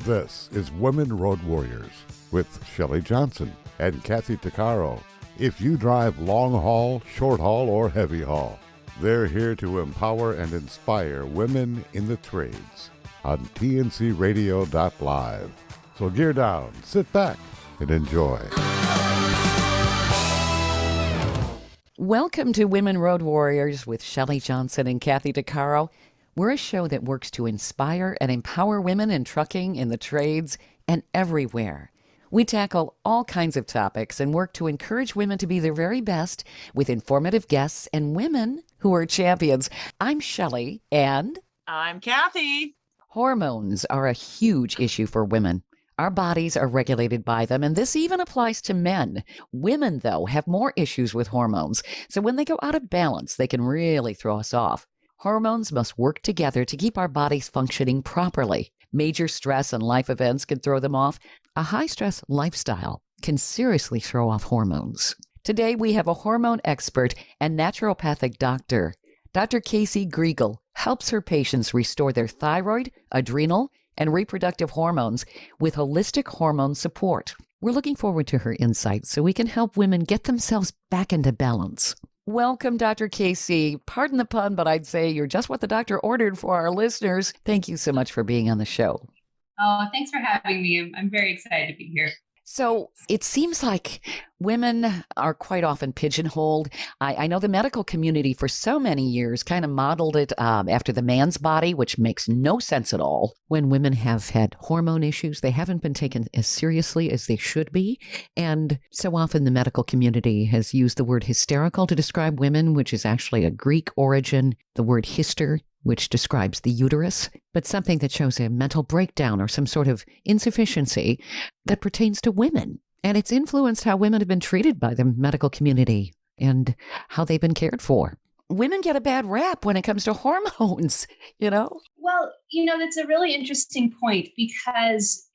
This is Women Road Warriors with Shelley Johnson and Kaycie Grigel. If you drive long haul, short haul, or heavy haul, they're here to empower and inspire women in the trades on tncradio.live. So gear down, sit back, and enjoy. Welcome to Women Road Warriors with Shelley Johnson and Kaycie Grigel. We're a show that works to inspire and empower women in trucking, in the trades, and everywhere. We tackle all kinds of topics and work to encourage women to be their very best with informative guests and women who are champions. I'm Shelley, and I'm Kaycie. Hormones are a huge issue for women. Our bodies are regulated by them, and this even applies to men. Women, though, have more issues with hormones, so when they go out of balance, they can really throw us off. Hormones must work together to keep our bodies functioning properly. Major stress and life events can throw them off. A high-stress lifestyle can seriously throw off hormones. Today, we have a hormone expert and naturopathic doctor. Dr. Kaycie Grigel helps her patients restore their thyroid, adrenal, and reproductive hormones with holistic hormone support. We're looking forward to her insights so we can help women get themselves back into balance. Welcome, Dr. Kaycie. Pardon the pun, but I'd say you're just what the doctor ordered for our listeners. Thank you so much for being on the show. Oh, thanks for having me. I'm very excited to be here. So it seems like women are quite often pigeonholed. I know the medical community for so many years kind of modeled it after the man's body, which makes no sense at all. When women have had hormone issues, they haven't been taken as seriously as they should be. And so often the medical community has used the word hysterical to describe women, which is actually a Greek origin, the word hyster, which describes the uterus, but something that shows a mental breakdown or some sort of insufficiency that pertains to women. And it's influenced how women have been treated by the medical community and how they've been cared for. Women get a bad rap when it comes to hormones, you know? Well, that's a really interesting point because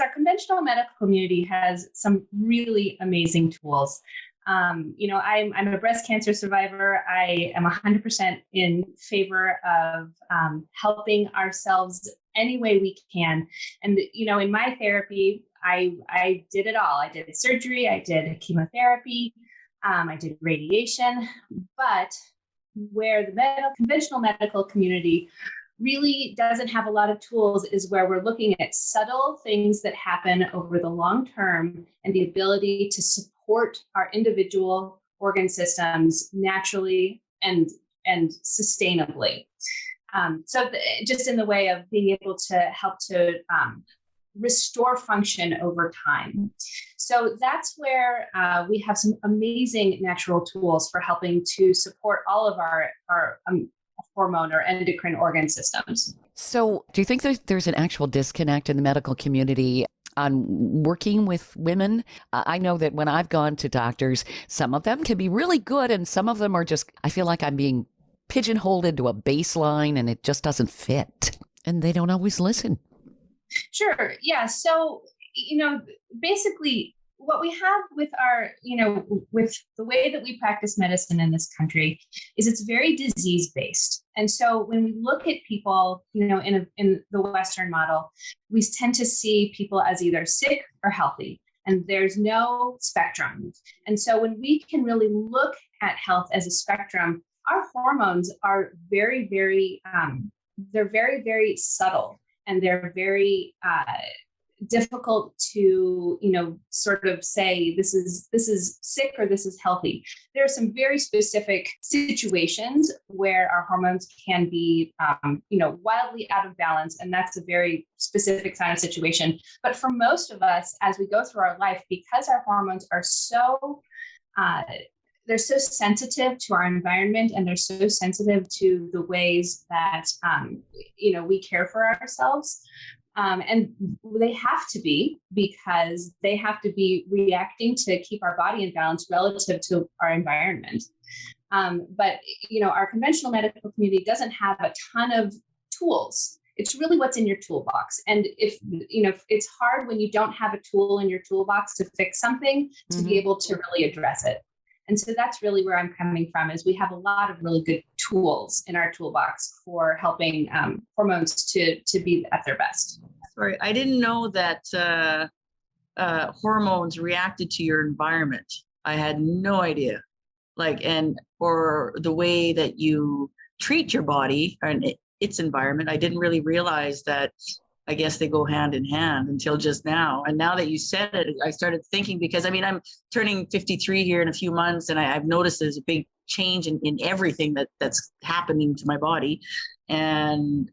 our conventional medical community has some really amazing tools. I'm a breast cancer survivor. I am 100% in favor of helping ourselves any way we can. And, in my therapy, I did it all. I did surgery, I did chemotherapy, I did radiation. But where the conventional medical community really doesn't have a lot of tools is where we're looking at subtle things that happen over the long term and the ability to support our individual organ systems naturally and sustainably. Just in the way of being able to help to restore function over time. So that's where we have some amazing natural tools for helping to support all of our hormone or endocrine organ systems. So do you think there's an actual disconnect in the medical community on working with women? I know that when I've gone to doctors, some of them can be really good and some of them are just, I feel like I'm being pigeonholed into a baseline and it just doesn't fit. And they don't always listen. Sure. Yeah. So, basically what we have with our, with the way that we practice medicine in this country is it's very disease-based. And so when we look at people, in the Western model, we tend to see people as either sick or healthy, and there's no spectrum. And so when we can really look at health as a spectrum, our hormones are very, very, they're very, very subtle, and they're very, difficult to, sort of say this is sick or this is healthy. There are some very specific situations where our hormones can be, wildly out of balance. And that's a very specific kind of situation. But for most of us, as we go through our life, because our hormones are so, they're so sensitive to our environment and they're so sensitive to the ways that, we care for ourselves. And they have to be, because they have to be reacting to keep our body in balance relative to our environment. But our conventional medical community doesn't have a ton of tools. It's really what's in your toolbox. And if it's hard when you don't have a tool in your toolbox to fix something, to be able to really address it. And so that's really where I'm coming from, is we have a lot of really good tools in our toolbox for helping hormones to be at their best. Sorry, I didn't know that hormones reacted to your environment. I had no idea. Or the way that you treat your body and its environment. I didn't really realize that. I guess they go hand in hand until just now. And now that you said it, I started thinking, because I mean, I'm turning 53 here in a few months, and I've noticed there's a big change in everything that's happening to my body. And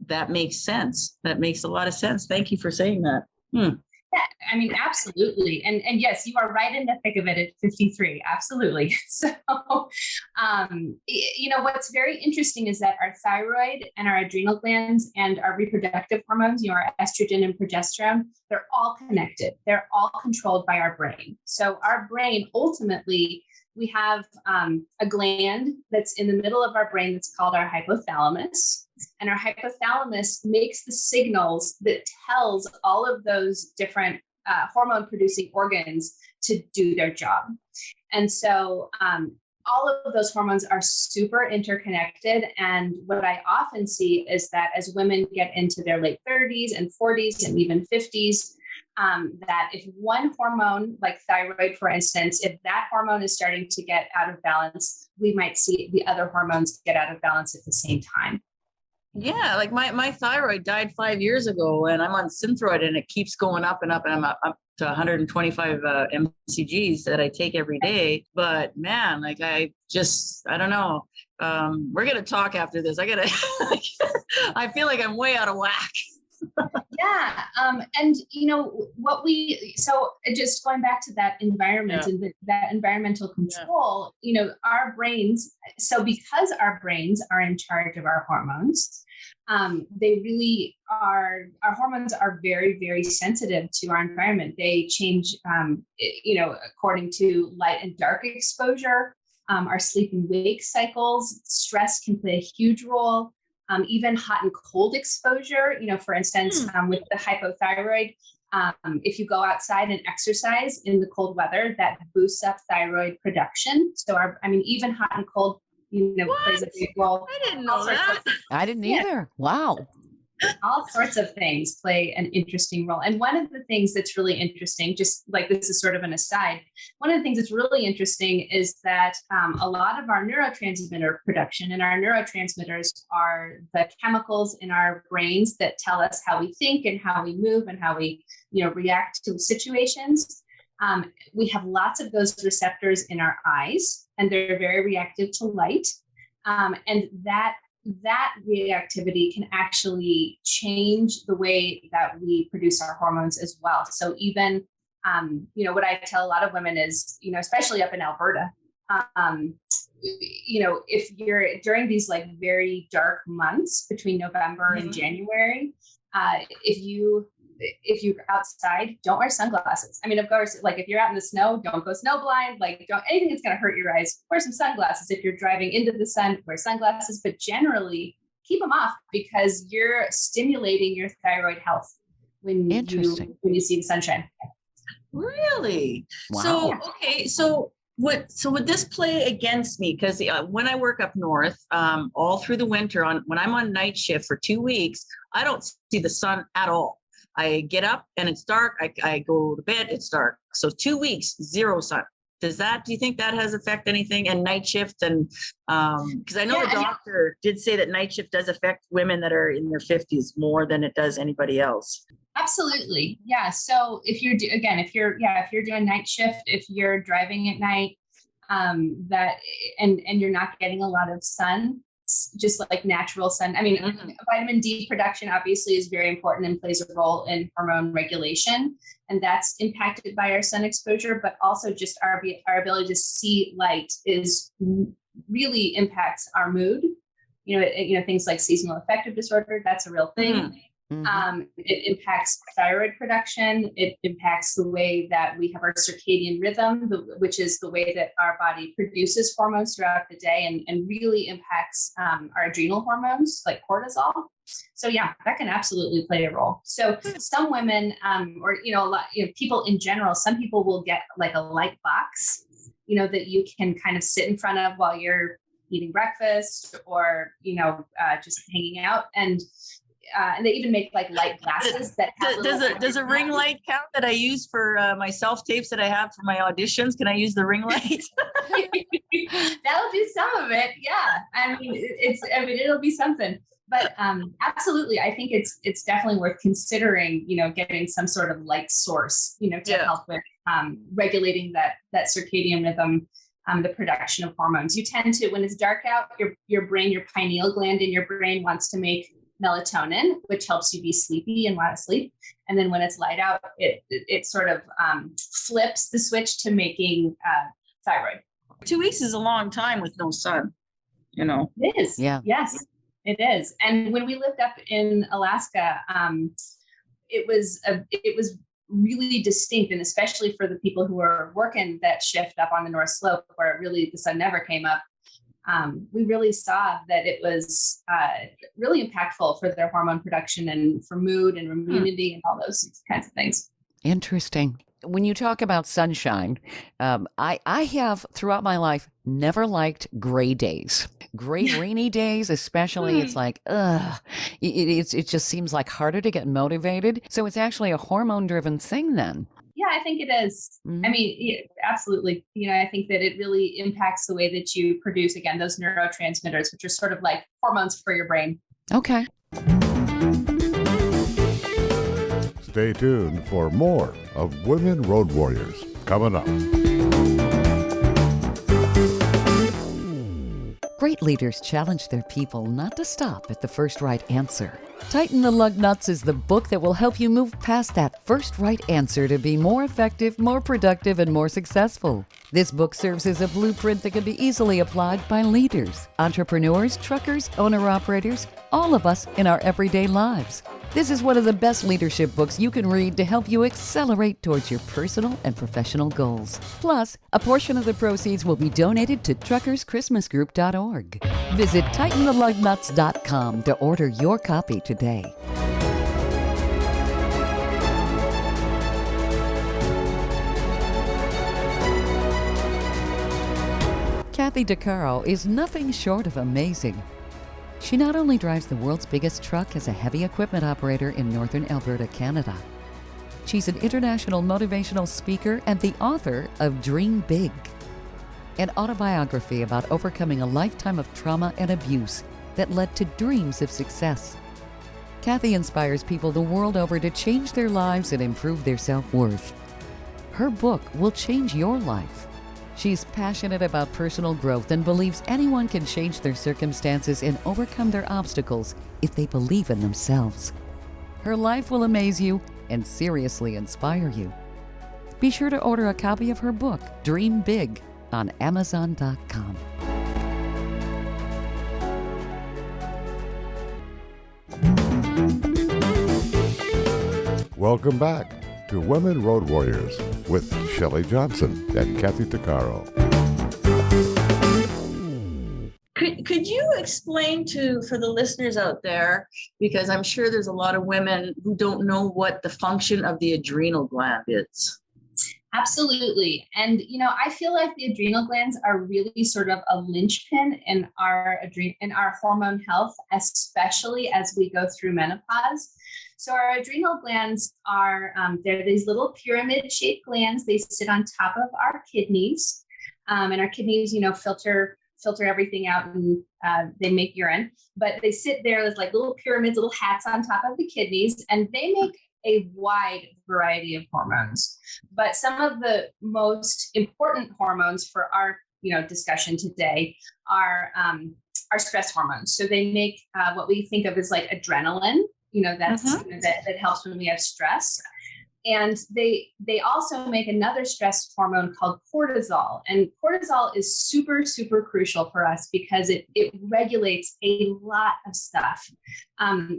that makes sense. That makes a lot of sense. Thank you for saying that. Yeah, I mean, absolutely. And yes, you are right in the thick of it at 53. Absolutely. So, what's very interesting is that our thyroid and our adrenal glands and our reproductive hormones, our estrogen and progesterone, they're all connected. They're all controlled by our brain. So our brain, ultimately, we have a gland that's in the middle of our brain that's called our hypothalamus. And our hypothalamus makes the signals that tells all of those different hormone producing organs to do their job. And so all of those hormones are super interconnected. And what I often see is that as women get into their late 30s and 40s and even 50s, that if one hormone, like thyroid, for instance, if that hormone is starting to get out of balance, we might see the other hormones get out of balance at the same time. Yeah, like my thyroid died 5 years ago, and I'm on Synthroid, and it keeps going up and up, and I'm up to 125 mcgs that I take every day. But man, like I don't know. We're gonna talk after this. I feel like I'm way out of whack. Yeah. And so just going back to that environment and that environmental control, our brains, so because our brains are in charge of our hormones, they really are, our hormones are very, very sensitive to our environment. They change, according to light and dark exposure, our sleep and wake cycles. Stress can play a huge role. Even hot and cold exposure, for instance, with the hypothyroid, if you go outside and exercise in the cold weather, that boosts up thyroid production. So even hot and cold, plays a big role. I didn't know that. I didn't either. Wow. All sorts of things play an interesting role. And one of the things that's really interesting, just like this is sort of an aside, one of the things that's really interesting is that a lot of our neurotransmitter production, and our neurotransmitters are the chemicals in our brains that tell us how we think and how we move and how we, react to situations. We have lots of those receptors in our eyes, and they're very reactive to light. And that reactivity can actually change the way that we produce our hormones as well. So even, what I tell a lot of women is, especially up in Alberta, if you're during these like very dark months between November and January, if you're outside, don't wear sunglasses. I mean, of course, like if you're out in the snow, don't go snowblind, don't anything that's going to hurt your eyes. Wear some sunglasses. If you're driving into the sun, wear sunglasses, but generally keep them off because you're stimulating your thyroid health when you see the sunshine. Really? Wow. So, okay. So would this play against me? Because when I work up north, all through the winter when I'm on night shift for 2 weeks, I don't see the sun at all. I get up and it's dark. I go to bed, it's dark. So 2 weeks, zero sun. Do you think that has affect anything? And night shift, and because I know the doctor did say that night shift does affect women that are in their 50s more than it does anybody else. Absolutely. Yeah. So if you're doing night shift, if you're driving at night, and you're not getting a lot of sun, just like natural sun. I mean, vitamin D production obviously is very important and plays a role in hormone regulation. And that's impacted by our sun exposure, but also just our ability to see light really impacts our mood. Things like seasonal affective disorder, that's a real thing. It impacts thyroid production. It impacts the way that we have our circadian rhythm, which is the way that our body produces hormones throughout the day, and really impacts our adrenal hormones like cortisol. So yeah, that can absolutely play a role. So some women, or a lot, people in general, some people will get like a light box, that you can kind of sit in front of while you're eating breakfast or, just hanging out. And and they even make like light glasses that have Does a ring light count that I use for my self tapes that I have for my auditions? Can I use the ring light? That'll do some of it. Yeah. I mean, it'll be something. But absolutely, I think it's definitely worth considering, getting some sort of light source, to help with regulating that circadian rhythm, the production of hormones. You tend to, when it's dark out, your brain, your pineal gland in your brain wants to make melatonin, which helps you be sleepy and want to sleep. And then when it's light out, it sort of flips the switch to making thyroid. 2 weeks is a long time with no sun, It is. Yeah. Yes, it is. And when we lived up in Alaska, it was really distinct, and especially for the people who were working that shift up on the North Slope where really the sun never came up. We really saw that it was really impactful for their hormone production and for mood and immunity and all those kinds of things. Interesting. When you talk about sunshine, I have throughout my life never liked gray days. Gray, rainy days, especially, it's like, it just seems like harder to get motivated. So it's actually a hormone-driven thing then. Yeah, I think it is. I mean, absolutely. I think that it really impacts the way that you produce, again, those neurotransmitters, which are sort of like hormones for your brain. Okay. Stay tuned for more of Women Road Warriors coming up. Great leaders challenge their people not to stop at the first right answer. Tighten the Lug Nuts is the book that will help you move past that first right answer to be more effective, more productive, and more successful. This book serves as a blueprint that can be easily applied by leaders, entrepreneurs, truckers, owner-operators, all of us in our everyday lives. This is one of the best leadership books you can read to help you accelerate towards your personal and professional goals. Plus, a portion of the proceeds will be donated to truckerschristmasgroup.org. Visit TightenTheLugNuts.com to order your copy today. Kaycie Grigel is nothing short of amazing. She not only drives the world's biggest truck as a heavy equipment operator in northern Alberta, Canada. She's an international motivational speaker and the author of Dream Big, an autobiography about overcoming a lifetime of trauma and abuse that led to dreams of success. Kaycie inspires people the world over to change their lives and improve their self-worth. Her book will change your life. She's passionate about personal growth and believes anyone can change their circumstances and overcome their obstacles if they believe in themselves. Her life will amaze you and seriously inspire you. Be sure to order a copy of her book, Dream Big, on Amazon.com. Welcome back to Women Road Warriors with Shelley Johnson and Kaycie Grigel. Could you explain for the listeners out there, because I'm sure there's a lot of women who don't know what the function of the adrenal gland is? Absolutely. And, I feel like the adrenal glands are really sort of a linchpin in our hormone health, especially as we go through menopause. So our adrenal glands are, they're these little pyramid-shaped glands. They sit on top of our kidneys. And our kidneys, filter everything out and they make urine. But they sit there as like little pyramids, little hats on top of the kidneys, and they make a wide variety of hormones. But some of the most important hormones for our discussion today are stress hormones. So they make what we think of as like adrenaline. That helps when we have stress. And they also make another stress hormone called cortisol. And cortisol is super, super crucial for us because it regulates a lot of stuff.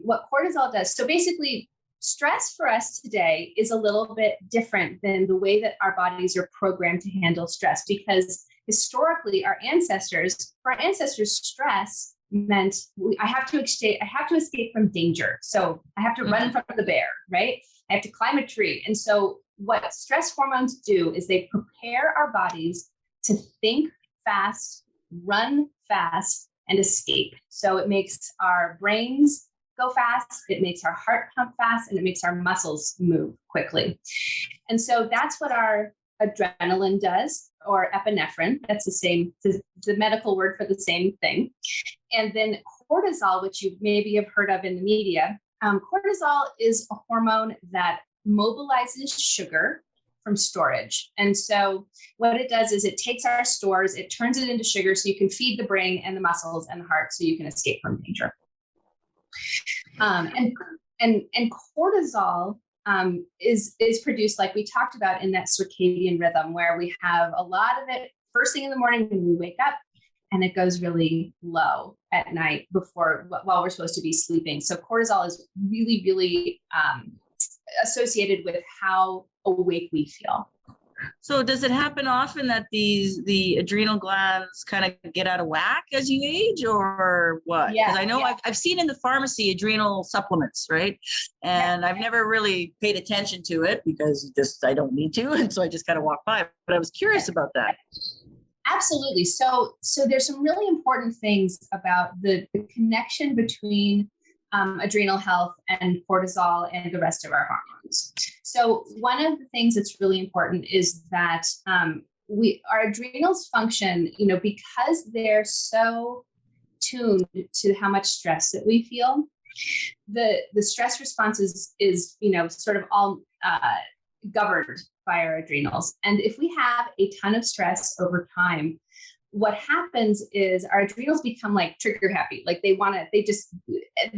What cortisol does, so basically stress for us today is a little bit different than the way that our bodies are programmed to handle stress, because historically for our ancestors, stress meant I have to escape from danger. So I have to run from the bear, right? I have to climb a tree. And so what stress hormones do is they prepare our bodies to think fast, run fast, and escape. So it makes our brains go fast, it makes our heart pump fast, and it makes our muscles move quickly. And so that's what our adrenaline does, or epinephrine. That's the medical word for the same thing. And then cortisol, which you maybe have heard of in the media. Cortisol is a hormone that mobilizes sugar from storage. And so what it does is it takes our stores, it turns it into sugar so you can feed the brain and the muscles and the heart so you can escape from danger. And cortisol is produced, like we talked about, in that circadian rhythm, where we have a lot of it first thing in the morning when we wake up, and it goes really low at night while we're supposed to be sleeping. So cortisol is really, really associated with how awake we feel. So does it happen often that the adrenal glands kind of get out of whack as you age, or what? Because I know I've seen in the pharmacy adrenal supplements, right? And I've never really paid attention to it because I don't need to. And so I just kind of walk by, but I was curious about that. Absolutely. So there's some really important things about the connection between adrenal health and cortisol and the rest of our hormones. So one of the things that's really important is that our adrenals function, because they're so tuned to how much stress that we feel. The stress response is sort of all governed by our adrenals. And if we have a ton of stress over time, what happens is our adrenals become like trigger happy. Like the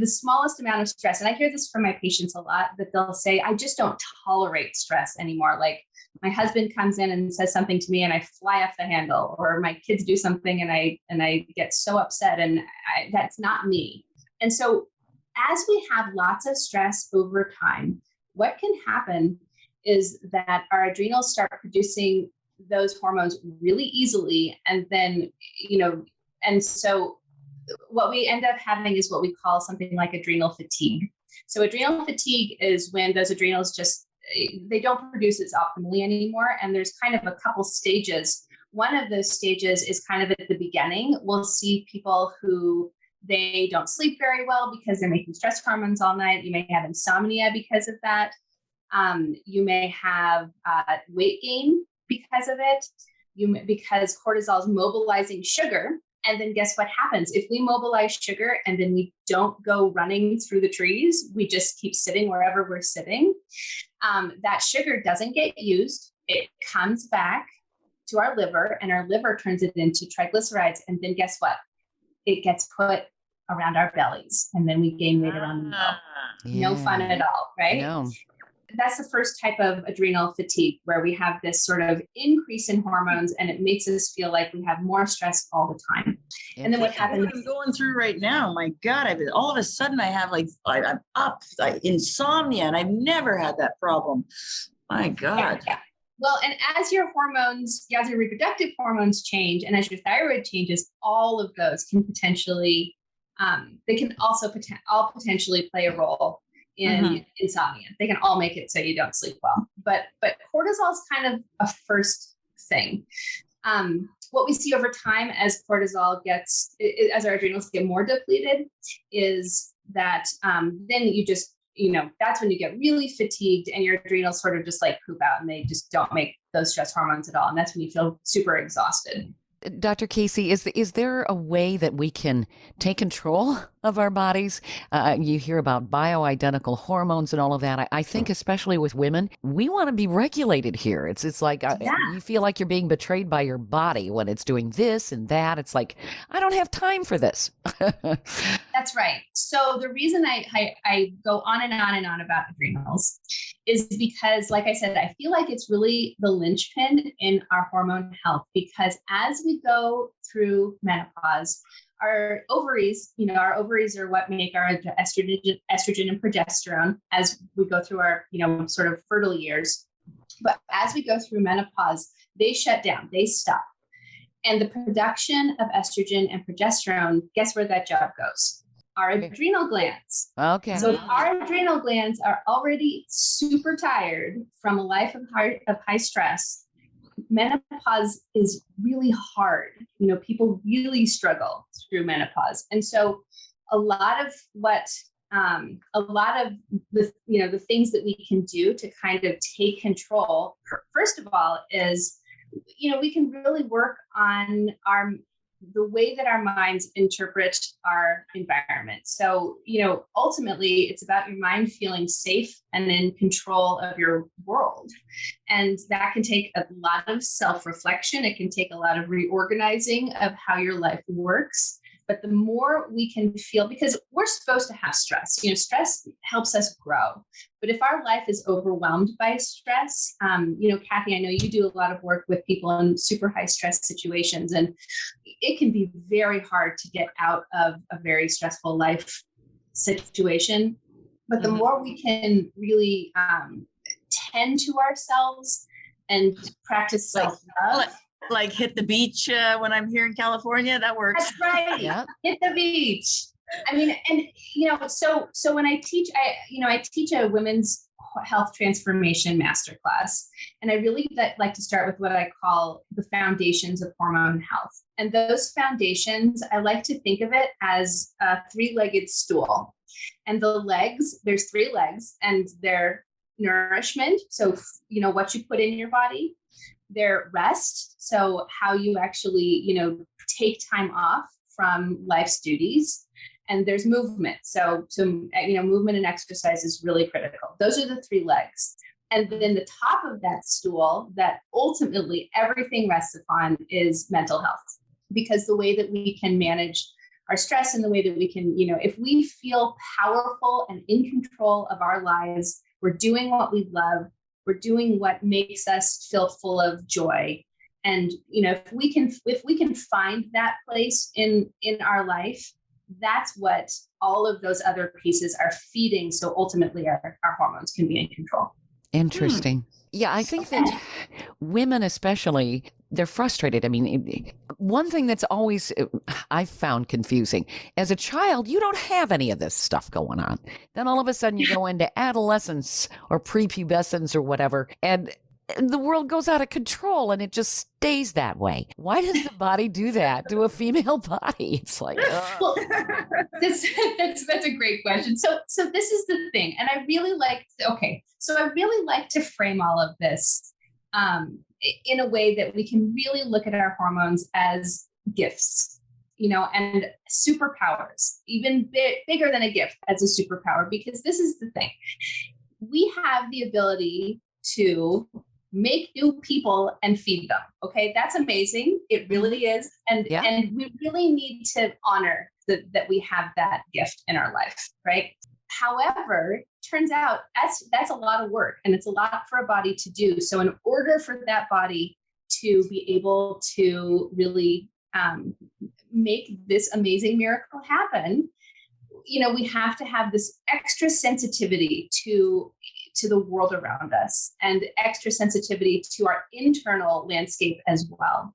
smallest amount of stress. And I hear this from my patients a lot, that they'll say, I just don't tolerate stress anymore. Like my husband comes in and says something to me and I fly off the handle, or my kids do something and I get so upset, and that's not me. And so as we have lots of stress over time, what can happen is that our adrenals start producing those hormones really easily. And then, and so what we end up having is what we call something like adrenal fatigue. So adrenal fatigue is when those adrenals they don't produce as optimally anymore. And there's kind of a couple stages. One of those stages is kind of at the beginning. We'll see people who they don't sleep very well because they're making stress hormones all night. You may have insomnia because of that. You may have weight gain because of it, because cortisol is mobilizing sugar. And then guess what happens? If we mobilize sugar and then we don't go running through the trees, we just keep sitting wherever we're sitting, that sugar doesn't get used. It comes back to our liver, and our liver turns it into triglycerides. And then guess what? It gets put around our bellies, and then we gain weight around the middle. Yeah. No fun at all, right? No. That's the first type of adrenal fatigue, where we have this sort of increase in hormones, and it makes us feel like we have more stress all the time. And then what happens? What I'm going through right now, my God, all of a sudden I have I'm up, insomnia, and I've never had that problem. My God. Yeah. Well, and as your reproductive hormones change, and as your thyroid changes, all of those can potentially, they can also potentially play a role in insomnia. They can all make it so you don't sleep well. But cortisol is kind of a first thing. What we see over time as cortisol as our adrenals get more depleted, is that then you just, that's when you get really fatigued and your adrenals sort of just like poop out, and they just don't make those stress hormones at all. And that's when you feel super exhausted. Dr. Kaycie, is there a way that we can take control of our bodies? You hear about bioidentical hormones and all of that. I think especially with women, we want to be regulated here. It's like you feel like you're being betrayed by your body when it's doing this and that. It's like, I don't have time for this. That's right. So the reason I go on and on and on about adrenals is because, like I said, I feel like it's really the linchpin in our hormone health, because as we go through menopause, our ovaries are what make our estrogen and progesterone as we go through our, sort of fertile years. But as we go through menopause, they shut down, they stop. And the production of estrogen and progesterone, guess where that job goes? Our adrenal glands. Okay. So if our adrenal glands are already super tired from a life of high stress, menopause is really hard. People really struggle through menopause. And so a lot of what a lot of the things that we can do to kind of take control, first of all, is, we can really work on the way that our minds interpret our environment. So, ultimately it's about your mind feeling safe and in control of your world. And that can take a lot of self-reflection. It can take a lot of reorganizing of how your life works. But the more we can feel, because we're supposed to have stress, stress helps us grow. But if our life is overwhelmed by stress, Kathy, I know you do a lot of work with people in super high stress situations, and it can be very hard to get out of a very stressful life situation. But the more we can really tend to ourselves and practice self-love. Like hit the beach when I'm here in California. That works. That's right. Yeah. Hit the beach. I mean, and so when I teach, I teach a women's health transformation masterclass, and I really like to start with what I call the foundations of hormone health. And those foundations, I like to think of it as a three-legged stool. And the legs, there's three legs, and they're nourishment. So, what you put in your body. Their rest, so how you actually, take time off from life's duties. And there's movement. So movement and exercise is really critical. Those are the three legs. And then the top of that stool that ultimately everything rests upon is mental health. Because the way that we can manage our stress and the way that we can, if we feel powerful and in control of our lives, we're doing what we love, we're doing what makes us feel full of joy. And, if we can find that place in our life, that's what all of those other pieces are feeding. So ultimately our hormones can be in control. Interesting. Yeah, I think that women especially, they're frustrated. I mean, one thing that's always I've found confusing, as a child, you don't have any of this stuff going on. Then all of a sudden you go into adolescence or prepubescence or whatever, and the world goes out of control and it just stays that way. Why does the body do that to a female body? It's like, well, that's a great question. So this is the thing. And I really like to frame all of this in a way that we can really look at our hormones as gifts, and superpowers, even bigger than a gift, as a superpower, because this is the thing. We have the ability to make new people and feed them. Okay. That's amazing. It really is. And we really need to honor that we have that gift in our life. Right. However, turns out that's a lot of work, and it's a lot for a body to do. So in order for that body to be able to really make this amazing miracle happen, we have to have this extra sensitivity to the world around us, and extra sensitivity to our internal landscape as well.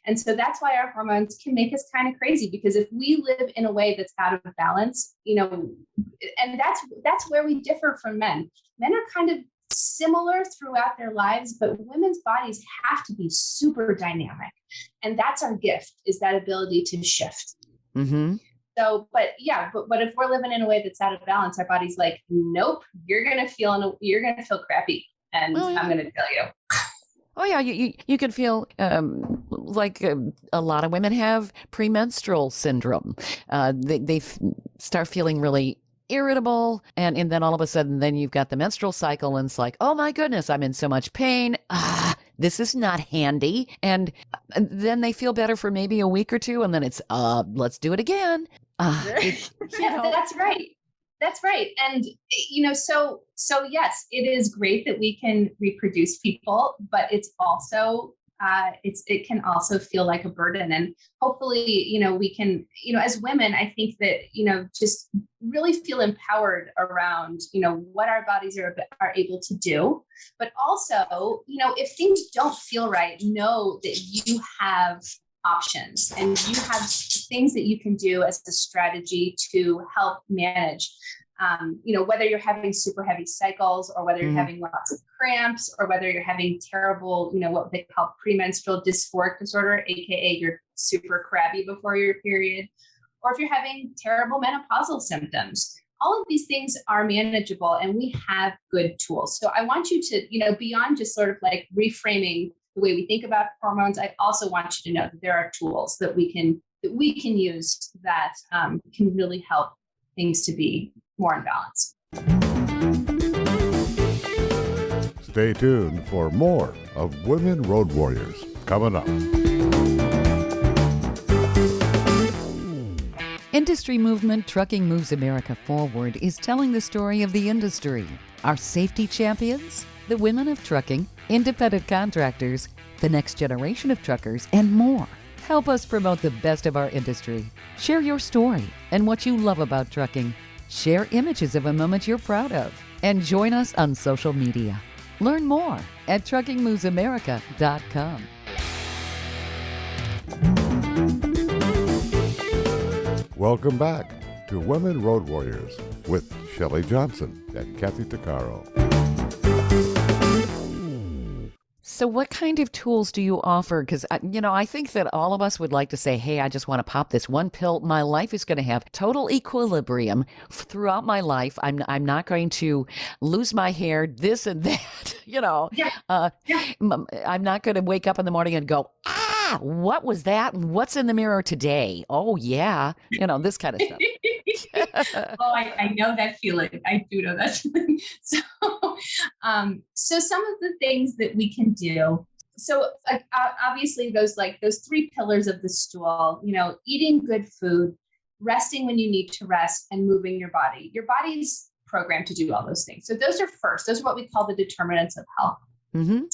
And so that's why our hormones can make us kind of crazy, because if we live in a way that's out of balance, and that's where we differ from men. Men are kind of similar throughout their lives, but women's bodies have to be super dynamic. And that's our gift, is that ability to shift. Mm-hmm. So, but if we're living in a way that's out of balance, our body's like, nope, you're gonna feel crappy, and I'm gonna tell you. Oh yeah, you can feel like a lot of women have premenstrual syndrome. They start feeling really irritable, and then all of a sudden, then you've got the menstrual cycle, and it's like, oh my goodness, I'm in so much pain. This is not handy. And then they feel better for maybe a week or two, and then it's let's do it again. That's right. That's right. And, so yes, it is great that we can reproduce people, but it's also, it can also feel like a burden. And hopefully, we can, as women, I think that, just really feel empowered around, what our bodies are able to do. But also, if things don't feel right, know that you have options, and you have things that you can do as a strategy to help manage, whether you're having super heavy cycles, or whether you're having lots of cramps, or whether you're having terrible, what they call premenstrual dysphoric disorder, AKA you're super crabby before your period, or if you're having terrible menopausal symptoms, all of these things are manageable and we have good tools. So I want you to, beyond just sort of like reframing the way we think about hormones, I also want you to know that there are tools that we can use that can really help things to be more in balance. Stay tuned for more of Women Road Warriors coming up. Industry movement Trucking Moves America Forward is telling the story of the industry. Our safety champions, the women of trucking, independent contractors, the next generation of truckers, and more. Help us promote the best of our industry. Share your story and what you love about trucking. Share images of a moment you're proud of. And join us on social media. Learn more at truckingmovesamerica.com. Welcome back to Women Road Warriors with Shelley Johnson and Kaycie Grigel. So what kind of tools do you offer? Because, I think that all of us would like to say, hey, I just want to pop this one pill. My life is going to have total equilibrium throughout my life. I'm not going to lose my hair, this and that, I'm not going to wake up in the morning and go, what was that? What's in the mirror today? Oh, yeah. This kind of stuff. Oh, I know that feeling. I do know that feeling. So some of the things that we can do. So obviously those three pillars of the stool, eating good food, resting when you need to rest, and moving your body. Your body's programmed to do all those things. So those are first. Those are what we call the determinants of health. Mm-hmm.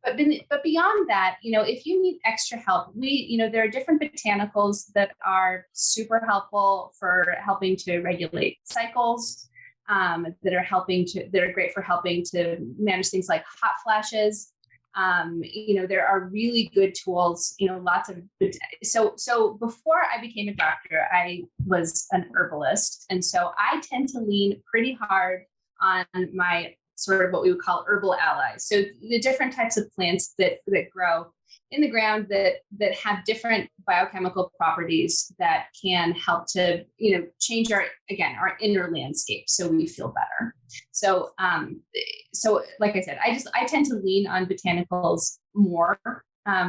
But beyond that, if you need extra help, there are different botanicals that are super helpful for helping to regulate cycles, that are great for helping to manage things like hot flashes. There are really good tools, lots of, so before I became a doctor, I was an herbalist. And so I tend to lean pretty hard on my sort of what we would call herbal allies. So the different types of plants that grow in the ground that have different biochemical properties that can help to, change our inner landscape so we feel better. So like I said, I tend to lean on botanicals more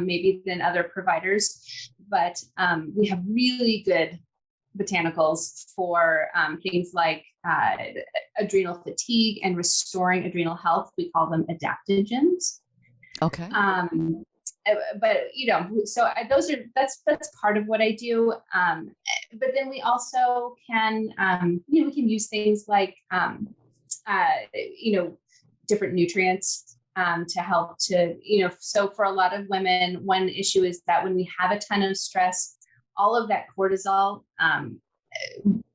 maybe than other providers, but we have really good botanicals for things like adrenal fatigue and restoring adrenal health. We call them adaptogens. Okay. But that's part of what I do. But then we also can we can use things like different nutrients to help to so for a lot of women, one issue is that when we have a ton of stress, all of that cortisol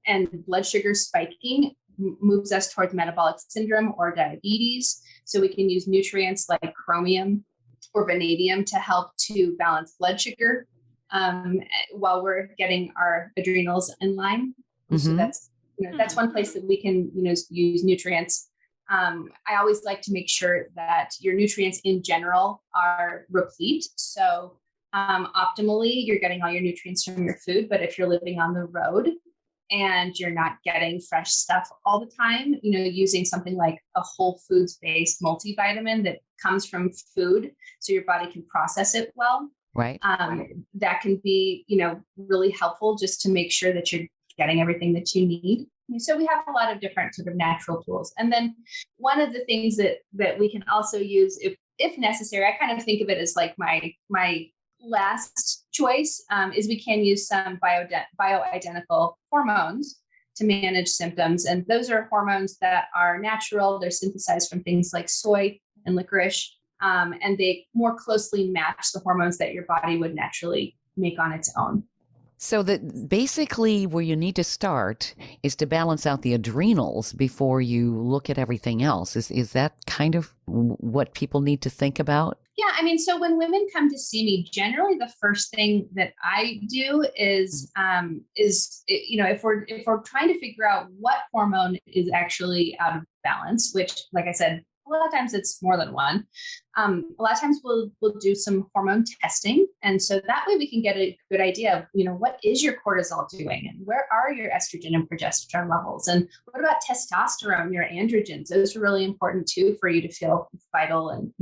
and blood sugar spiking moves us towards metabolic syndrome or diabetes. So we can use nutrients like chromium or vanadium to help to balance blood sugar while we're getting our adrenals in line. Mm-hmm. So that's one place that we can use nutrients. I always like to make sure that your nutrients in general are replete. So optimally, you're getting all your nutrients from your food. But if you're living on the road and you're not getting fresh stuff all the time, using something like a whole foods based multivitamin that comes from food so your body can process it well. Right. That can be, really helpful just to make sure that you're getting everything that you need. So we have a lot of different sort of natural tools. And then one of the things that we can also use if necessary, I kind of think of it as like my last choice is we can use some bioidentical hormones to manage symptoms. And those are hormones that are natural. They're synthesized from things like soy and licorice. And they more closely match the hormones that your body would naturally make on its own. So that basically where you need to start is to balance out the adrenals before you look at everything else. Is that kind of what people need to think about? Yeah, I mean, so when women come to see me, generally the first thing that I do is if we're trying to figure out what hormone is actually out of balance, which, like I said, a A lot of times it's more than one. A lot of times we'll do some hormone testing. And so that way we can get a good idea of, what is your cortisol doing and where are your estrogen and progesterone levels? And what about testosterone, your androgens? Those are really important too for you to feel vital and,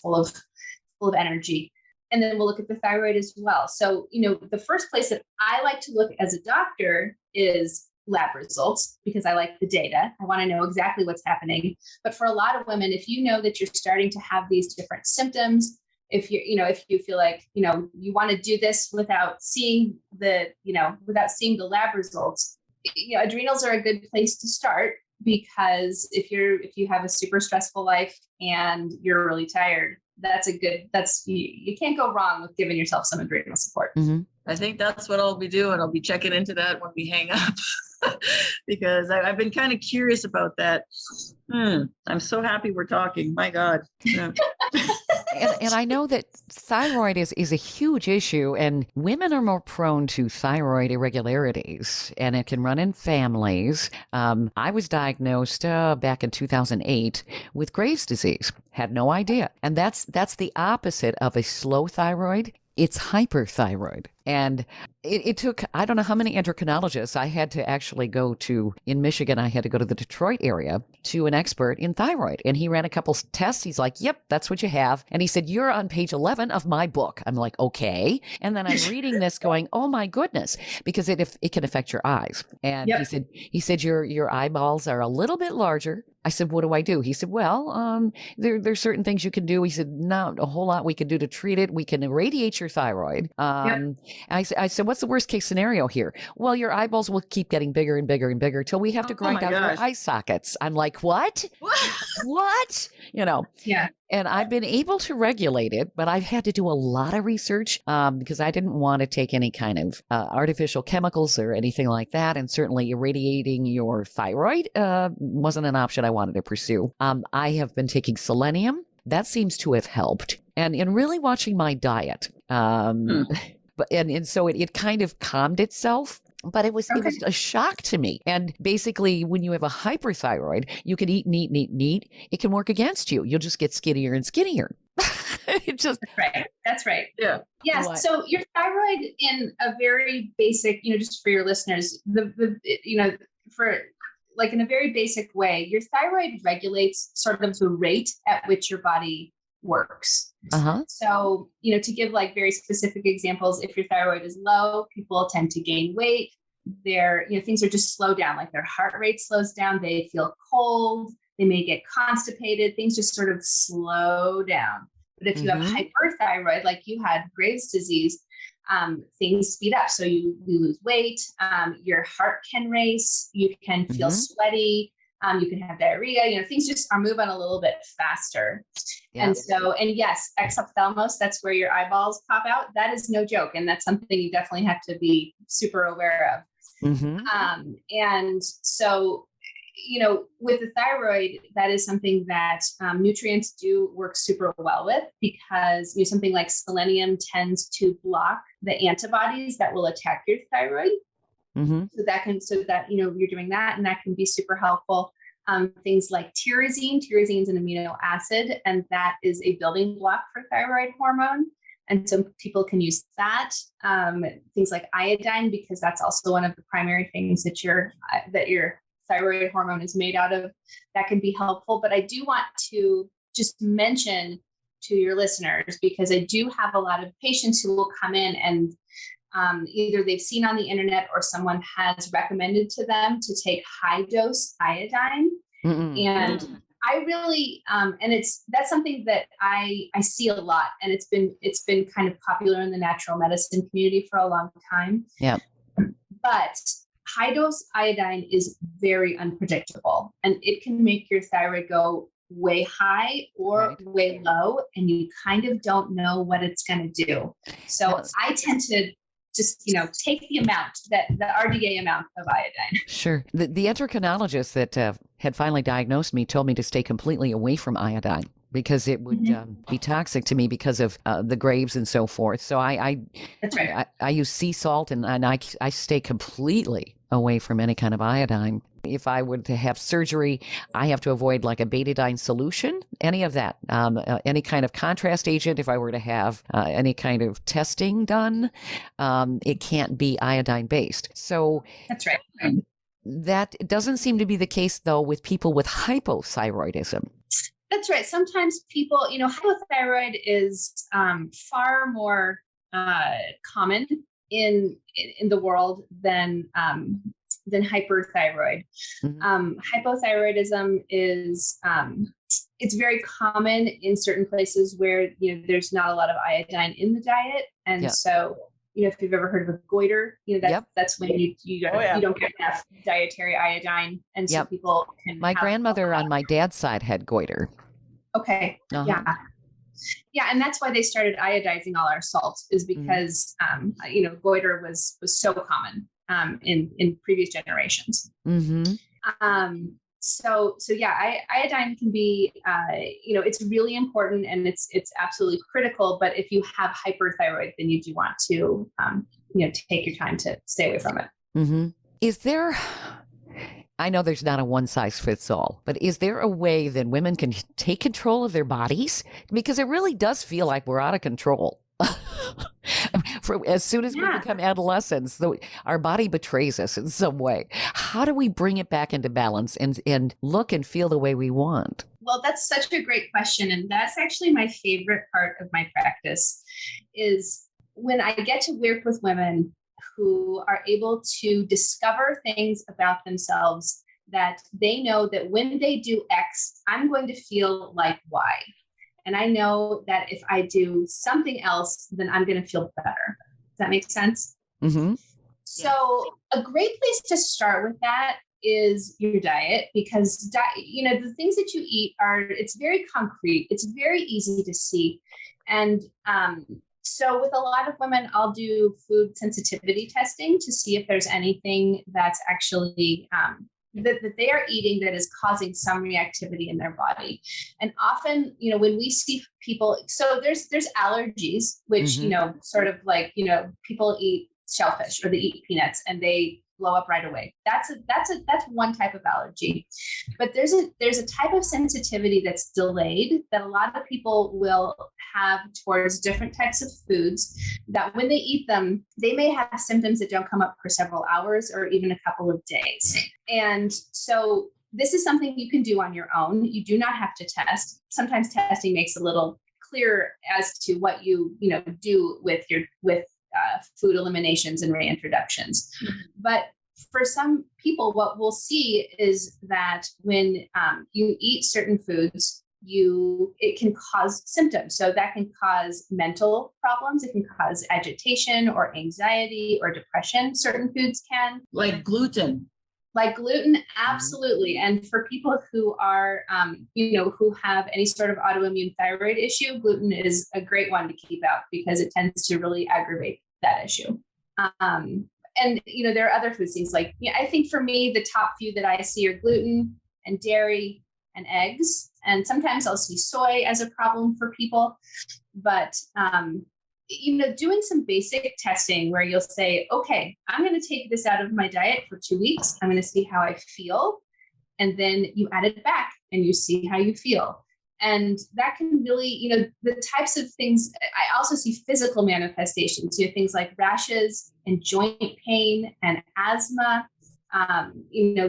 full of energy. And then we'll look at the thyroid as well. So, the first place that I like to look as a doctor is lab results, because I like the data. I want to know exactly what's happening. But for a lot of women, if you know that you're starting to have these different symptoms, if you feel like, you want to do this without seeing the lab results, adrenals are a good place to start, because if you have a super stressful life and you're really tired, you can't go wrong with giving yourself some adrenal support. Mm-hmm. I think that's what I'll be doing. I'll be checking into that when we hang up because I've been kind of curious about that. I'm so happy we're talking. My God. Yeah. And I know that thyroid is a huge issue, and women are more prone to thyroid irregularities, and it can run in families. I was diagnosed back in 2008 with Graves' disease. Had no idea. And that's the opposite of a slow thyroid. It's hyperthyroid. And it took, I don't know how many endocrinologists I had to actually go to. In Michigan, I had to go to the Detroit area to an expert in thyroid. And he ran a couple tests. He's like, yep, that's what you have. And he said, you're on page 11 of my book. I'm like, okay. And then I'm reading this going, oh my goodness, because it can affect your eyes. And Yep. he said, your eyeballs are a little bit larger. I said, what do I do? He said, well, there's certain things you can do. He said, not a whole lot we can do to treat it. We can irradiate your thyroid. Yep. I said, what's the worst case scenario here? Well, your eyeballs will keep getting bigger and bigger and bigger till we have to grind out your eye sockets. I'm like, what? What? Yeah. And I've been able to regulate it, but I've had to do a lot of research because I didn't want to take any kind of artificial chemicals or anything like that. And certainly irradiating your thyroid wasn't an option I wanted to pursue. I have been taking selenium. That seems to have helped. And in really watching my diet, and so it kind of calmed itself. But it was a shock to me. And basically, when you have a hyperthyroid, you can eat, eat. It can work against you. You'll just get skinnier and skinnier. That's right. Yeah. Yes. What? So your thyroid, in a very basic, just for your listeners, in a very basic way, your thyroid regulates sort of the rate at which your body works. Uh-huh. So, to give like very specific examples, if your thyroid is low, people tend to gain weight. Things are just slow down, like their heart rate slows down. They feel cold. They may get constipated. Things just sort of slow down. But if you have hyperthyroid, like you had Graves' disease, things speed up. So you lose weight. Your heart can race. You can feel sweaty. You can have diarrhea, things just are moving a little bit faster. Yeah. And yes, exophthalmos, that's where your eyeballs pop out. That is no joke. And that's something you definitely have to be super aware of. Mm-hmm. And so, with the thyroid, that is something that nutrients do work super well with, because something like selenium tends to block the antibodies that will attack your thyroid. Mm-hmm. So that you're doing that, and that can be super helpful. Things like tyrosine is an amino acid, and that is a building block for thyroid hormone. And so people can use that. Things like iodine, because that's also one of the primary things that your thyroid hormone is made out of. That can be helpful. But I do want to just mention to your listeners, because I do have a lot of patients who will come in and either they've seen on the internet or someone has recommended to them to take high dose iodine. And I really, that's something that I see a lot, and it's been kind of popular in the natural medicine community for a long time. Yeah. But high dose iodine is very unpredictable, and it can make your thyroid go way high or way low, and you kind of don't know what it's going to do. So I tend to just, take the amount, the RDA amount of iodine. Sure. The endocrinologist that had finally diagnosed me told me to stay completely away from iodine, because it would be toxic to me because of the Graves and so forth. So That's right. I use sea salt, and I stay completely away from any kind of iodine. If I were to have surgery, I have to avoid like a betadine solution, any of that, any kind of contrast agent. If I were to have any kind of testing done, it can't be iodine based. So that's right. That doesn't seem to be the case, though, with people with hypothyroidism. That's right. Sometimes people, hypothyroid is far more common in the world than hyperthyroid. Mm-hmm. Hypothyroidism is it's very common in certain places where there's not a lot of iodine in the diet, and so if you've ever heard of a goiter, that's when you don't get enough dietary iodine, and so people can. My grandmother on my dad's side had goiter. Okay. Uh-huh. Yeah, and that's why they started iodizing all our salt, is because goiter was so common in previous generations. Mm-hmm. So iodine can be it's really important, and it's absolutely critical. But if you have hyperthyroid, then you do want to take your time to stay away from it. Mm-hmm. Is there? I know there's not a one size fits all, but is there a way that women can take control of their bodies? Because it really does feel like we're out of control. As soon as we become adolescents, our body betrays us in some way. How do we bring it back into balance and look and feel the way we want? Well, that's such a great question. And that's actually my favorite part of my practice, is when I get to work with women who are able to discover things about themselves that they know that when they do X, I'm going to feel like Y. And I know that if I do something else, then I'm going to feel better. Does that make sense? Mm-hmm. So a great place to start with that is your diet, because the things that you eat it's very concrete. It's very easy to see. And so with a lot of women, I'll do food sensitivity testing to see if there's anything that's actually that they are eating that is causing some reactivity in their body. And often, when we see people, so there's allergies, which, sort of like, people eat shellfish or they eat peanuts and they blow up right away. That's one type of allergy. But there's a type of sensitivity that's delayed that a lot of people will have towards different types of foods, that when they eat them, they may have symptoms that don't come up for several hours or even a couple of days. And so this is something you can do on your own. You do not have to test. Sometimes testing makes a little clearer as to what you do with food eliminations and reintroductions. But for some people, what we'll see is that when you eat certain foods, it can cause symptoms. So that can cause mental problems. It can cause agitation or anxiety or depression. Certain foods can. Like gluten. Absolutely. And for people who are, who have any sort of autoimmune thyroid issue, gluten is a great one to keep out because it tends to really aggravate that issue. And, there are other food things like, I think for me, the top few that I see are gluten and dairy and eggs. And sometimes I'll see soy as a problem for people. But, doing some basic testing where you'll say, okay, I'm going to take this out of my diet for 2 weeks. I'm going to see how I feel. And then you add it back and you see how you feel. And that can really, the types of things, I also see physical manifestations, things like rashes and joint pain and asthma,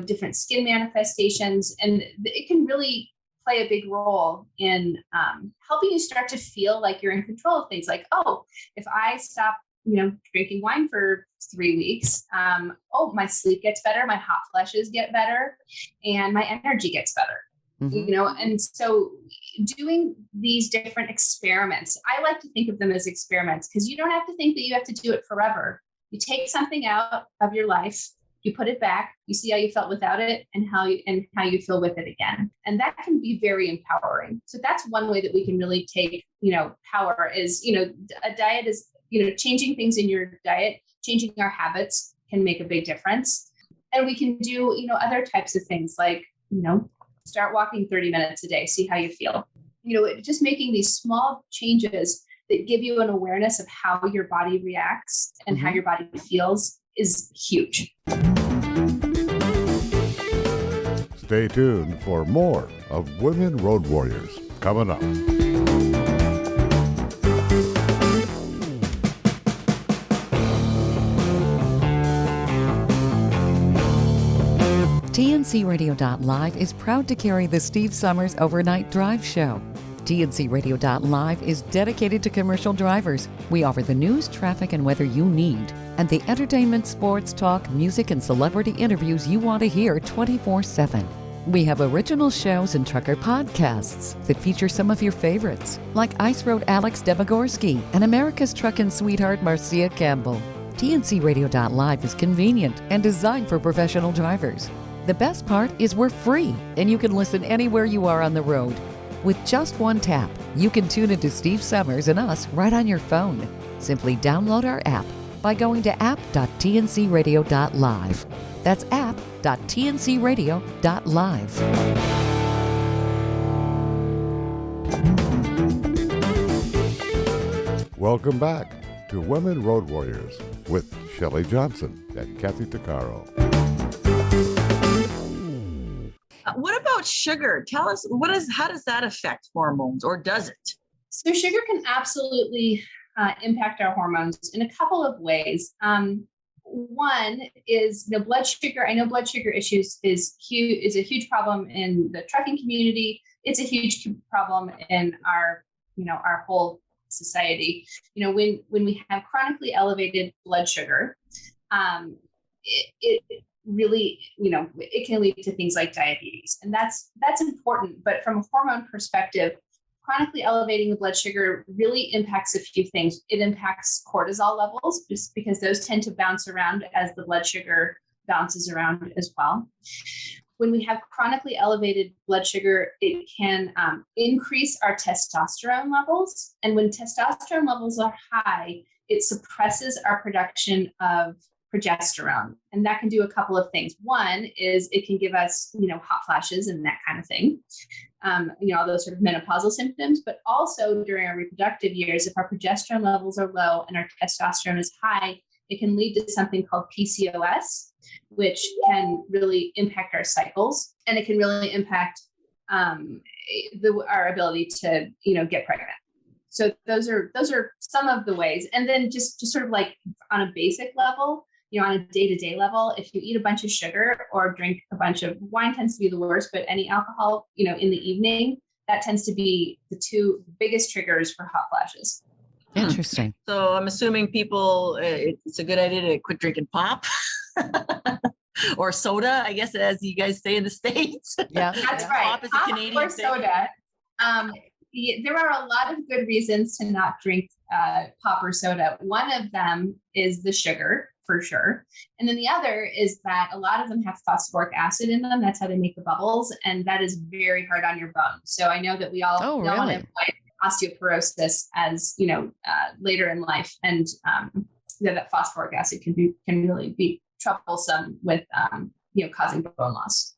different skin manifestations. And it can really play a big role in helping you start to feel like you're in control of things. Like, oh, if I stop, drinking wine for 3 weeks, my sleep gets better, my hot flushes get better, and my energy gets better. Mm-hmm. And so doing these different experiments, I like to think of them as experiments because you don't have to think that you have to do it forever. You take something out of your life, you put it back, you see how you felt without it and how you feel with it again. And that can be very empowering. So that's one way that we can really take, power is, a diet is, changing things in your diet, changing our habits can make a big difference. And we can do, other types of things like, start walking 30 minutes a day, see how you feel. Just making these small changes that give you an awareness of how your body reacts and how your body feels is huge. Stay tuned for more of Women Road Warriors coming up. TNCRadio.live is proud to carry the Steve Summers Overnight Drive Show. TNCRadio.live is dedicated to commercial drivers. We offer the news, traffic, and weather you need, and the entertainment, sports, talk, music, and celebrity interviews you want to hear 24/7. We have original shows and trucker podcasts that feature some of your favorites, like Ice Road Alex Demagorsky and America's Truckin' Sweetheart Marcia Campbell. TNCRadio.live is convenient and designed for professional drivers. The best part is we're free, and you can listen anywhere you are on the road. With just one tap, you can tune into Steve Summers and us right on your phone. Simply download our app by going to app.tncradio.live. That's app.tncradio.live. Welcome back to Women Road Warriors with Shelley Johnson and Kaycie Grigel. What about sugar? Tell us how does that affect hormones, or does it? So sugar can absolutely impact our hormones in a couple of ways. One is blood sugar. I know blood sugar issues is a huge problem in the trucking community. It's a huge problem in our whole society. When we have chronically elevated blood sugar, it really, it can lead to things like diabetes, and that's important. But from a hormone perspective, chronically elevating the blood sugar really impacts a few things. It impacts cortisol levels, just because those tend to bounce around as the blood sugar bounces around as well. When we have chronically elevated blood sugar, it can increase our testosterone levels. And when testosterone levels are high, it suppresses our production of progesterone. And that can do a couple of things. One is it can give us, hot flashes and that kind of thing. All those sort of menopausal symptoms, but also during our reproductive years, if our progesterone levels are low and our testosterone is high, it can lead to something called PCOS, which can really impact our cycles, and it can really impact our ability to, get pregnant. So those are some of the ways. And then just sort of like on a basic level, on a day-to-day level, if you eat a bunch of sugar or drink a bunch of wine, tends to be the worst, but any alcohol, in the evening, that tends to be the two biggest triggers for hot flashes. Interesting. So I'm assuming people, it's a good idea to quit drinking pop or soda, I guess, as you guys say in the States. Yeah, that's right. Pop is a Canadian or thing. Soda. There are a lot of good reasons to not drink pop or soda. One of them is the sugar, for sure. And then the other is that a lot of them have phosphoric acid in them. That's how they make the bubbles. And that is very hard on your bones. So I know that we all know really? Osteoporosis as, later in life. And that phosphoric acid can really be troublesome with, causing bone loss.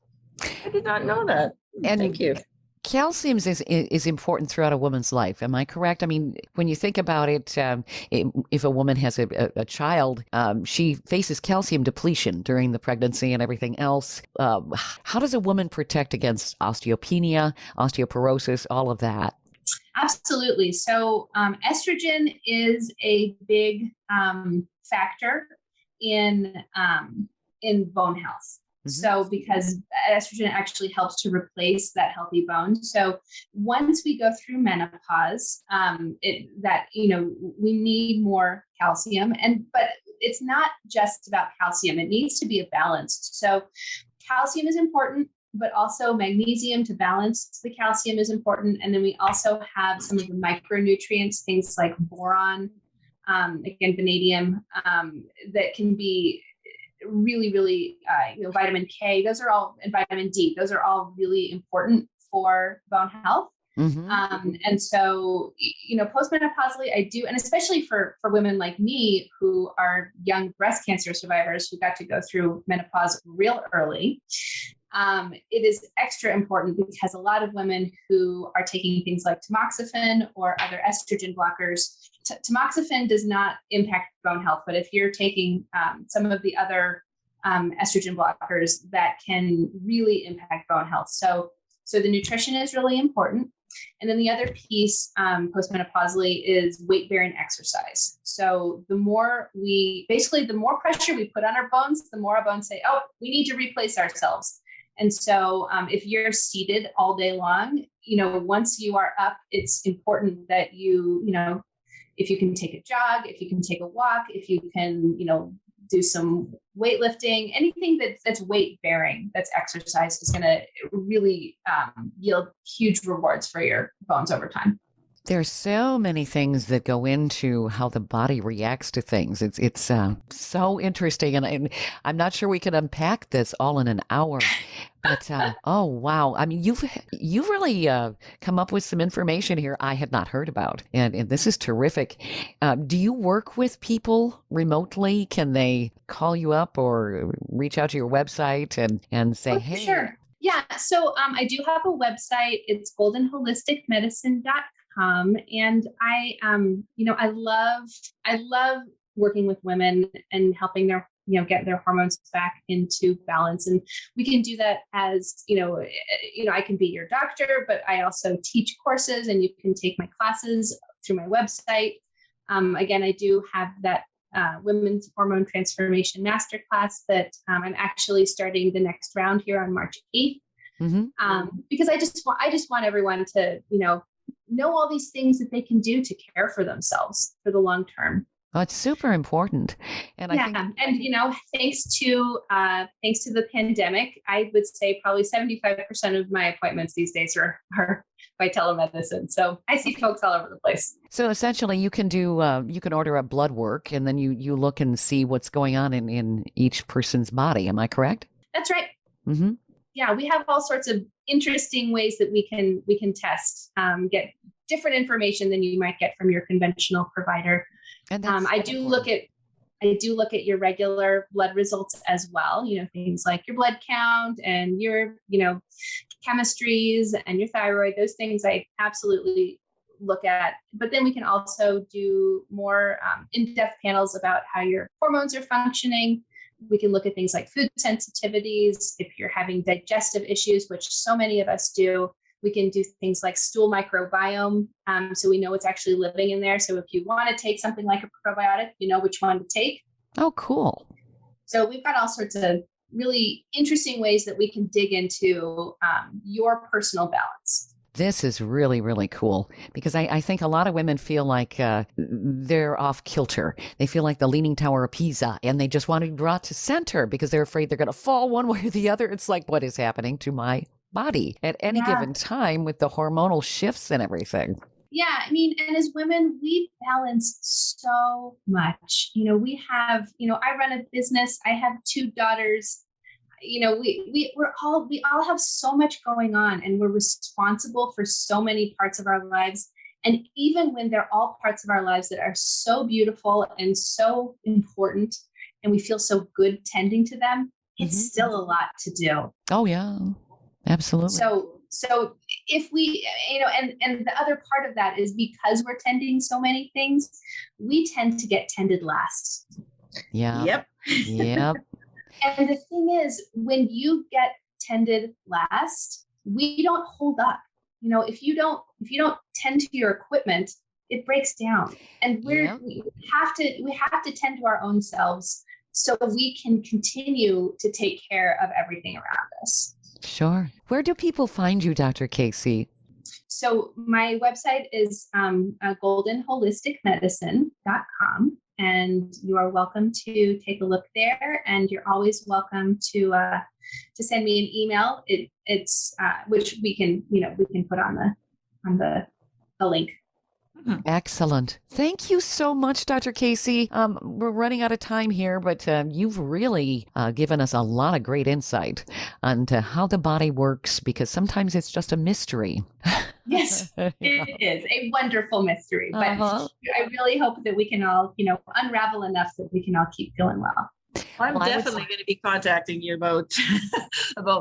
I did not know that. And thank you. Calcium is important throughout a woman's life. Am I correct? I mean, when you think about it, if a woman has a child, she faces calcium depletion during the pregnancy and everything else. How does a woman protect against osteopenia, osteoporosis, all of that? Absolutely. So estrogen is a big factor in bone health. Mm-hmm. So because estrogen actually helps to replace that healthy bone. So once we go through menopause, we need more calcium, but it's not just about calcium. It needs to be a balance. So calcium is important, but also magnesium to balance the calcium is important. And then we also have some of the micronutrients, things like boron, again, vanadium, that can be really, really, vitamin K, those are all, and vitamin D, those are all really important for bone health. Mm-hmm. And so, postmenopausally, I do, and especially for women like me who are young breast cancer survivors who got to go through menopause real early, it is extra important because a lot of women who are taking things like tamoxifen or other estrogen blockers, tamoxifen does not impact bone health, but if you're taking some of the other estrogen blockers that can really impact bone health. So the nutrition is really important. And then the other piece postmenopausally is weight bearing exercise. So the more pressure we put on our bones, the more our bones say, oh, we need to replace ourselves. And so if you're seated all day long, once you are up, it's important that you if you can take a jog, if you can take a walk, if you can, do some weightlifting, anything that's weight bearing, that's exercise, is going to really yield huge rewards for your bones over time. There's so many things that go into how the body reacts to things. It's so interesting, and I'm not sure we can unpack this all in an hour. But oh wow! I mean, you've really come up with some information here I had not heard about, and this is terrific. Do you work with people remotely? Can they call you up or reach out to your website and say, "Hey"? Sure. Yeah. So I do have a website. It's goldenholisticmedicine.com, and I love working with women and helping their get their hormones back into balance. And we can do that as, I can be your doctor, but I also teach courses, and you can take my classes through my website. Again, I do have that Women's Hormone Transformation Masterclass that I'm actually starting the next round here on March 8th. Because I just want everyone to, know all these things that they can do to care for themselves for the long term. Oh, it's super important. And I think, thanks to the pandemic, I would say probably 75% of my appointments these days are by telemedicine. So I see folks all over the place. So essentially you can order a blood work, and then you look and see what's going on in each person's body. Am I correct? That's right. Mm-hmm. Yeah, we have all sorts of interesting ways that we can test, get different information than you might get from your conventional provider. And I do look at your regular blood results as well. Things like your blood count and your chemistries and your thyroid. Those things I absolutely look at. But then we can also do more in-depth panels about how your hormones are functioning. We can look at things like food sensitivities. If you're having digestive issues, which so many of us do, we can do things like stool microbiome. So we know what's actually living in there. So if you want to take something like a probiotic, you know which one to take. Oh, cool. So we've got all sorts of really interesting ways that we can dig into your personal balance. This is really, really cool, because I think a lot of women feel like they're off kilter. They feel like the Leaning Tower of Pisa, and they just want to be brought to center because they're afraid they're going to fall one way or the other. It's like, what is happening to my body at any given time with the hormonal shifts and everything? Yeah, I mean, and as women, we balance so much. We have, I run a business. I have 2 daughters. We all have so much going on, and we're responsible for so many parts of our lives. And even when they're all parts of our lives that are so beautiful and so important, and we feel so good tending to them, it's still a lot to do. Oh yeah, absolutely. So if we, and the other part of that is because we're tending so many things, we tend to get tended last. Yeah. Yep. Yep. And the thing is, when you get tended last, we don't hold up. If you don't tend to your equipment, it breaks down. And we have to tend to our own selves so we can continue to take care of everything around us. Sure. Where do people find you, Dr. Kaycie? So my website is goldenholisticmedicine.com. And you are welcome to take a look there, and you're always welcome to send me an email. It's which we can put on the link. Excellent. Thank you so much, Dr. Kaycie. We're running out of time here, but you've really given us a lot of great insight onto how the body works, because sometimes it's just a mystery. Yes, it is a wonderful mystery, but I really hope that we can all, unravel enough that we can all keep feeling well. I'm definitely going to be contacting you about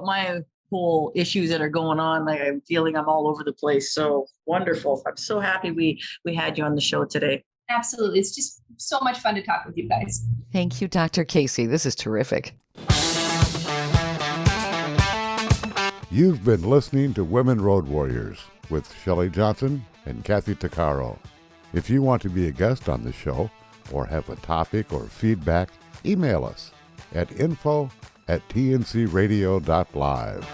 my whole issues that are going on. I'm feeling I'm all over the place. So wonderful. I'm so happy we had you on the show today. Absolutely. It's just so much fun to talk with you guys. Thank you, Dr. Kaycie. This is terrific. You've been listening to Women Road Warriors with Shelley Johnson and Kaycie Grigel. If you want to be a guest on the show or have a topic or feedback, email us at info@tncradio.live.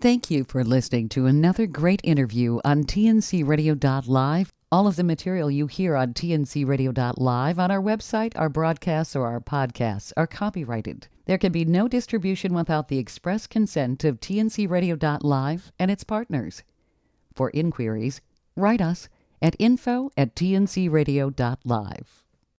Thank you for listening to another great interview on tncradio.live. All of the material you hear on tncradio.live on our website, our broadcasts, or our podcasts are copyrighted. There can be no distribution without the express consent of tncradio.live and its partners. For inquiries, write us at info@tncradio.live.